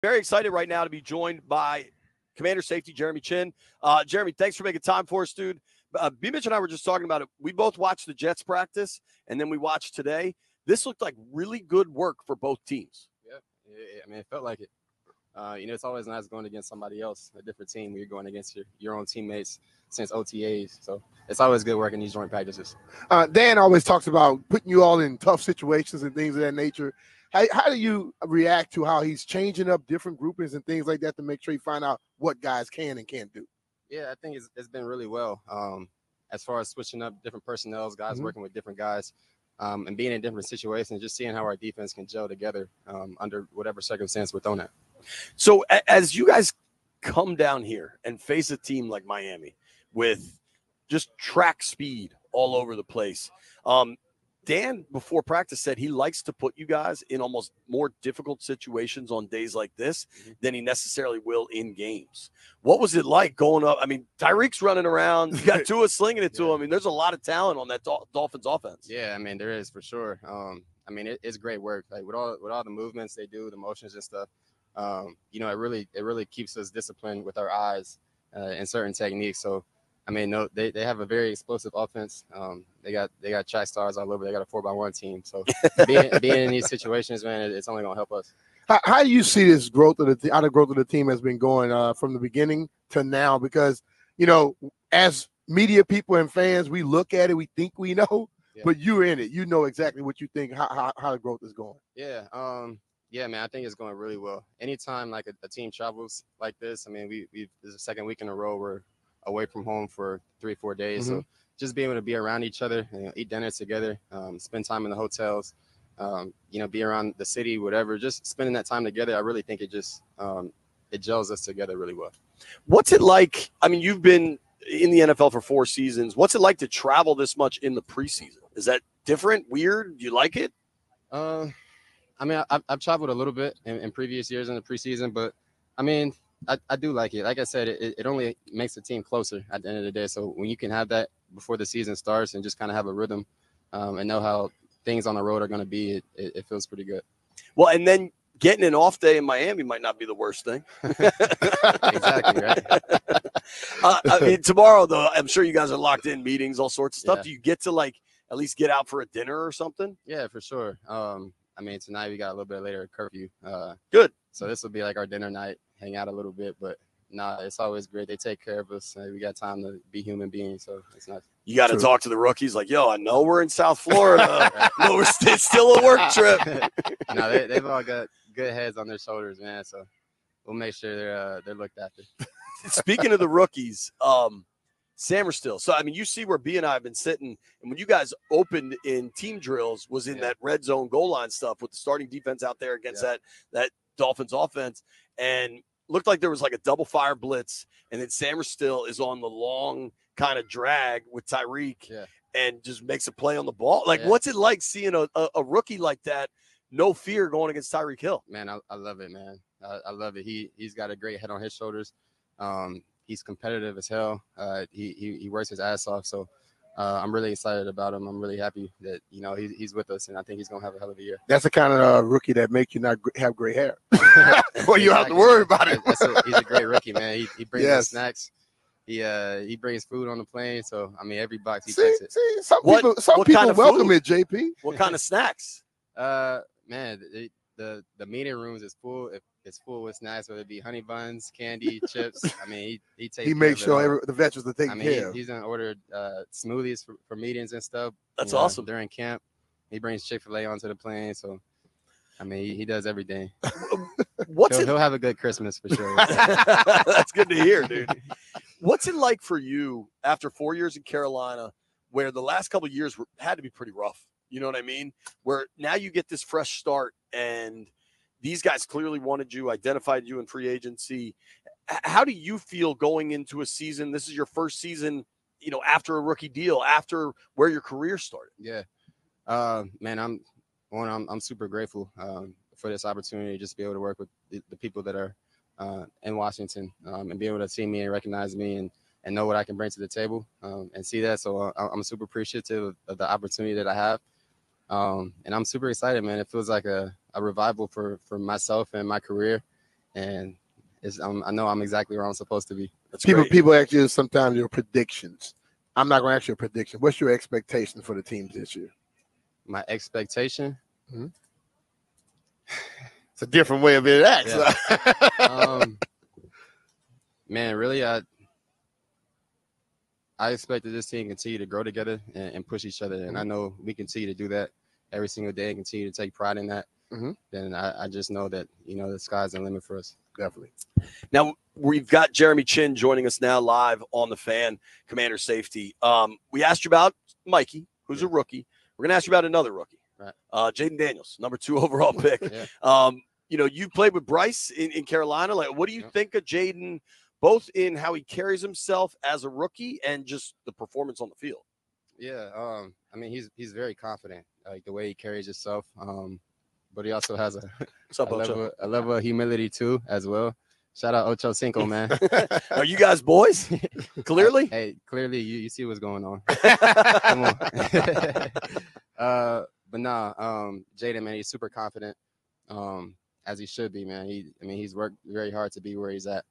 Very excited right now to be joined by Commander Safety Jeremy Chinn. Jeremy, thanks for making time for us, dude. BMitch and I were just talking about it. We both watched the Jets practice, and then we watched today. This looked like really good work for both teams. Yeah, I mean, it felt like it. It's always nice going against somebody else, a different team, when you're going against your own teammates since OTAs. So it's always good working these joint practices. Dan always talks about putting you all in tough situations and things of that nature. How do you react to how he's changing up different groupings and things like that to make sure you find out what guys can and can't do? Yeah, I think it's been really well. As far as switching up different personnels, guys working with different guys, and being in different situations, just seeing how our defense can gel together under whatever circumstance we're thrown at. So as you guys come down here and face a team like Miami with just track speed all over the place, Dan, before practice, said he likes to put you guys in almost more difficult situations on days like this than he necessarily will in games. What was it like going up? I mean, Tyreek's running around. You got Tua slinging it to him. I mean, there's a lot of talent on that Dolphins offense. Yeah, I mean, there is for sure. I mean, it's great work. Like with all the movements they do, the motions and stuff. It really keeps us disciplined with our eyes and certain techniques. So, I mean, no, they have a very explosive offense. They got track stars all over. They got a 4x1 team. So being in these situations, man, it's only gonna help us. How do you see this growth of the team has been going from the beginning to now? Because as media people and fans, we look at it, we think we know, but you're in it. You know exactly what you think. How the growth is going. Yeah. Yeah, man, I think it's going really well. Anytime like a team travels like this, I mean, this is the second week in a row we're away from home for 3-4 days. So just being able to be around each other, eat dinner together, spend time in the hotels, be around the city, whatever, just spending that time together. I really think it just, it gels us together really well. What's it like? I mean, you've been in the NFL for 4 seasons. What's it like to travel this much in the preseason? Is that different, weird? Do you like it? I mean, I've traveled a little bit in previous years in the preseason, but I mean, I do like it. Like I said, it only makes the team closer at the end of the day. So when you can have that before the season starts and just kind of have a rhythm and know how things on the road are going to be, it feels pretty good. Well, and then getting an off day in Miami might not be the worst thing. Exactly, right? I mean, tomorrow, though, I'm sure you guys are locked in meetings, all sorts of stuff. Yeah. Do you get to, at least get out for a dinner or something? Yeah, for sure. I mean, tonight we got a little bit later curfew. Good. So this will be like our dinner night, hang out a little bit. But it's always great. They take care of us. We got time to be human beings, so it's nice. You got to talk to the rookies like, yo, I know we're in South Florida. No, it's still a work trip. No, they've all got good heads on their shoulders, man. So we'll make sure they're looked after. Speaking of the rookies, Samerstill. So, I mean, you see where B and I have been sitting, and when you guys opened in team drills was in that red zone goal line stuff with the starting defense out there against that Dolphins offense, and looked like there was like a double fire blitz, and then Samerstill is on the long kind of drag with Tyreek and just makes a play on the ball. What's it like seeing a rookie like that, no fear going against Tyreek Hill? Man, I love it, man. I love it. He's got a great head on his shoulders. He's competitive as hell. He works his ass off. So I'm really excited about him. I'm really happy that, he's with us, and I think he's going to have a hell of a year. That's the kind of rookie that makes you not have gray hair. Well, you don't have to worry about it. He's a great rookie, man. He brings us snacks. He brings food on the plane. So, I mean, every box he takes it. Some people welcome it, JP. What kind of snacks? Man, the meeting rooms is full. It's full with snacks, whether it be honey buns, candy, chips. I mean, he takes. He makes sure the veterans are taken care of. He's gonna order smoothies for meetings and stuff. That's awesome. During camp, he brings Chick-fil-A onto the plane. So, I mean, he does everything. He'll have a good Christmas for sure. That's good to hear, dude. What's it like for you after 4 years in Carolina, where the last couple of years had to be pretty rough? You know what I mean? Where now you get this fresh start, and these guys clearly wanted you, identified you in free agency. How do you feel going into a season? This is your first season, after a rookie deal, after where your career started. Yeah, man, I'm super grateful for this opportunity, just to be able to work with the people that are in Washington and be able to see me and recognize me and know what I can bring to the table and see that. So I'm super appreciative of the opportunity that I have. And I'm super excited, man. It feels like a revival for myself and my career. and I know I'm exactly where I'm supposed to be. That's people great. people ask you sometimes your predictions. I'm not going to ask you a prediction. What's your expectation for the teams this year? My expectation. It's a different way of being asked. Yeah. Man, really, I expected this team to continue to grow together and push each other, and I know we continue to do that every single day and continue to take pride in that. Then I just know that the sky's the limit for us. Definitely. Now we've got Jeremy Chinn joining us now live on the Fan, Commander Safety. We asked you about Mikey, who's a rookie. We're gonna ask you about another rookie, right? Jaden Daniels, number 2 overall pick. You played with Bryce in Carolina. Like, what do you think of Jaden, both in how he carries himself as a rookie and just the performance on the field? Yeah, I mean he's very confident, like the way he carries himself. But he also has a level of humility too, as well. Shout out Ocho Cinco, man. Are you guys boys? Clearly. Hey, clearly you see what's going on. Come on. But nah, Jaden, man, he's super confident, as he should be, man. He's worked very hard to be where he's at,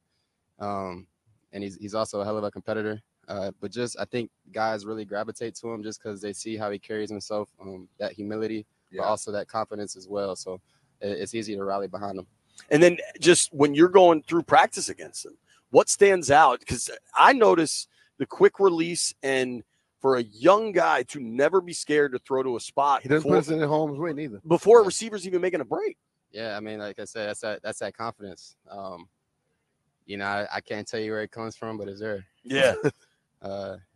and he's also a hell of a competitor. But just I think guys really gravitate to him just because they see how he carries himself, that humility. But also that confidence as well. So it's easy to rally behind him. And then just when you're going through practice against him, what stands out? Because I notice the quick release, and for a young guy to never be scared to throw to a spot. He doesn't put us in harm's way neither. Before a receiver's even making a break. Yeah, I mean, like I said, that's that confidence. I can't tell you where it comes from, but it's there. Yeah.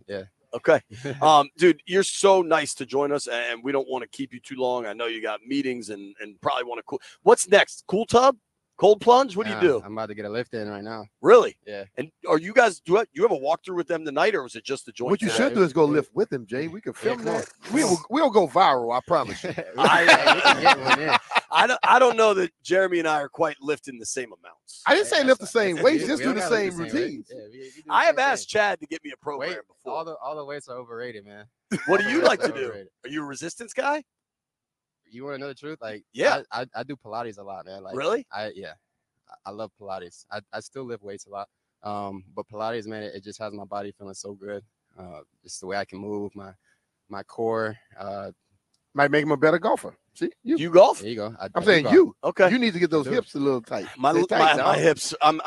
Yeah. Okay. Dude, you're so nice to join us, and we don't want to keep you too long. I know you got meetings and probably want to cool. What's next? Cool tub? Cold plunge? What do you do? I'm about to get a lift in right now. Really? Yeah. And are you guys, do you have a walkthrough with them tonight, or was it just the joint? What you should do is go lift with him, Jay. We can film that. We'll go viral, I promise you. I don't know that Jeremy and I are quite lifting the same amounts. I didn't say lift the same weights, just do the same routines. I have asked Chad to get me a program before. All the weights are overrated, man. What do you like to do? Are you a resistance guy? You want to know the truth? Like, yeah, I do Pilates a lot, man. Like, really? I love Pilates. I still lift weights a lot. But Pilates, man, it just has my body feeling so good. Just the way I can move, my core. Might make him a better golfer. See, you golf? There you go. I'm saying you. Okay. You need to get those hips a little tight. My hips. I'm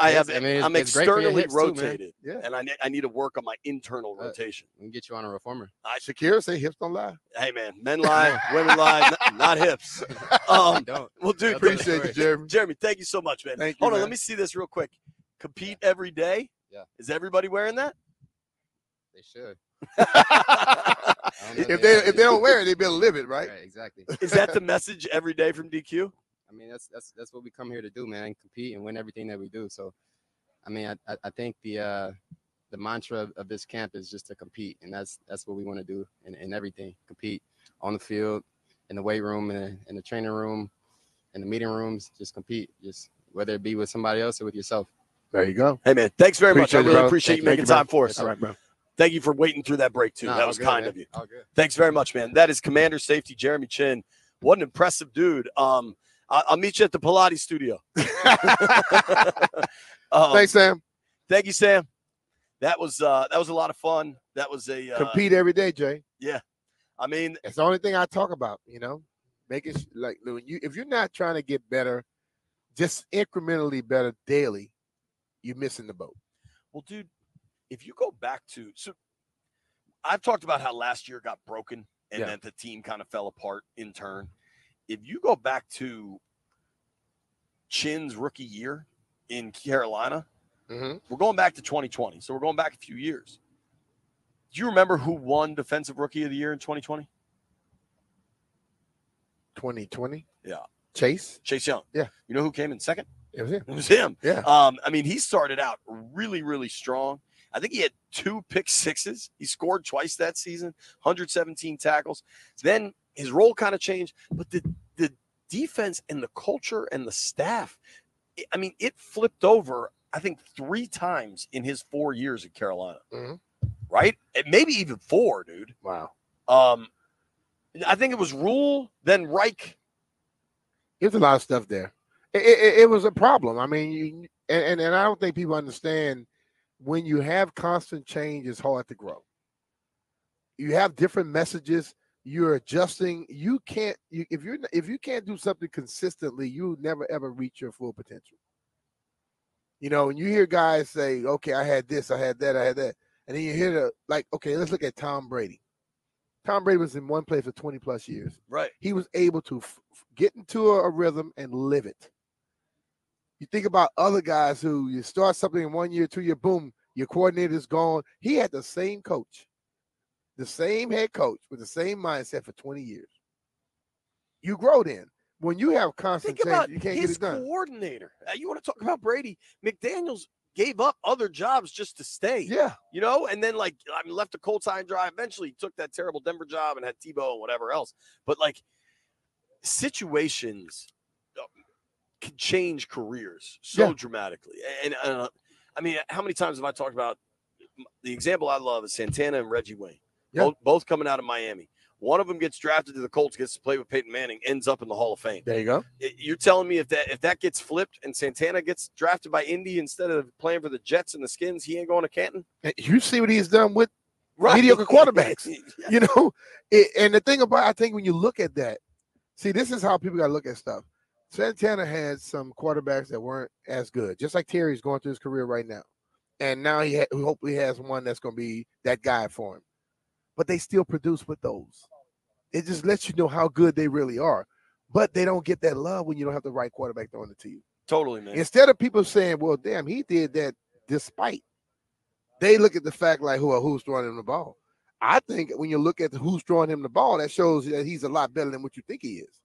externally rotated. Yeah. And I need to work on my internal rotation. We can get you on a reformer. Shakira say hips don't lie. Hey man, men lie, women lie, not hips. Don't. Well, dude, appreciate you, Jeremy. Jeremy, thank you so much, man. Thank you. Hold on, let me see this real quick. Compete every day. Yeah. Is everybody wearing that? They should. If they don't wear it, they better live it, right? Right, exactly. Is that the message every day from DQ? I mean, that's what we come here to do, man. Compete and win everything that we do. So, I mean, I think the mantra of this camp is just to compete, and that's what we want to do in everything. Compete on the field, in the weight room, in the training room, in the meeting rooms. Just compete, just whether it be with somebody else or with yourself. There you go. Hey man, thanks very much. I really appreciate you making time for us. All right, bro. Thank you for waiting through that break, too. That was kind of you. Thanks very much, man. That is Commander Safety Jeremy Chinn. What an impressive dude. I'll meet you at the Pilates studio. Thanks, Sam. Thank you, Sam. That was a lot of fun. That was a compete every day, Jay. Yeah. I mean, it's the only thing I talk about, Make it like if you're not trying to get better, just incrementally better daily, you're missing the boat. Well, dude, if you go back to, so I've talked about how last year got broken and then the team kind of fell apart in turn. If you go back to Chinn's rookie year in Carolina, we're going back to 2020. So we're going back a few years. Do you remember who won Defensive Rookie of the Year in 2020? 2020? Yeah. Chase Young. Yeah. You know who came in second? It was him. It was him. Yeah. I mean, he started out really, really strong. I think he had 2 pick sixes. He scored twice that season, 117 tackles. Then his role kind of changed, but the defense and the culture and the staff, I mean, it flipped over, I think, 3 times in his 4 years at Carolina. Right? Maybe even 4, dude. Wow. I think it was Rule, then Reich. There's a lot of stuff there. It was a problem. I mean, and I don't think people understand when you have constant change, it's hard to grow. You have different messages. You're adjusting. You can't. If you can't do something consistently, you never ever reach your full potential. You know, when you hear guys say, "Okay, I had this, I had that, I had that," and then you hear okay, let's look at Tom Brady. Tom Brady was in one place for 20 plus years. Right. He was able to get into a rhythm and live it. You think about other guys who you start something in 1 year, 2 year, boom, your coordinator's gone. He had the same coach, the same head coach with the same mindset for 20 years. You grow then. When you have constant change, you can't get it done. His coordinator. You want to talk about Brady? McDaniels gave up other jobs just to stay. Yeah. You know, and then left the Colts high and dry. Eventually took that terrible Denver job and had Tebow and whatever else. But situations can change careers so dramatically. And I mean, how many times have I talked about the example I love is Santana and Reggie Wayne, both coming out of Miami. One of them gets drafted to the Colts, gets to play with Peyton Manning, ends up in the Hall of Fame. There you go. You're telling me if that gets flipped and Santana gets drafted by Indy instead of playing for the Jets and the Skins, he ain't going to Canton? You see what he's done with mediocre quarterbacks. You know, and the thing about, I think when you look at that, see, this is how people got to look at stuff. Santana had some quarterbacks that weren't as good, just like Terry's going through his career right now. And now he hopefully has one that's going to be that guy for him. But they still produce with those. It just lets you know how good they really are. But they don't get that love when you don't have the right quarterback throwing it to you. Totally, man. Instead of people saying, well, damn, he did that despite. They look at the fact like, who's throwing him the ball. I think when you look at who's throwing him the ball, that shows that he's a lot better than what you think he is.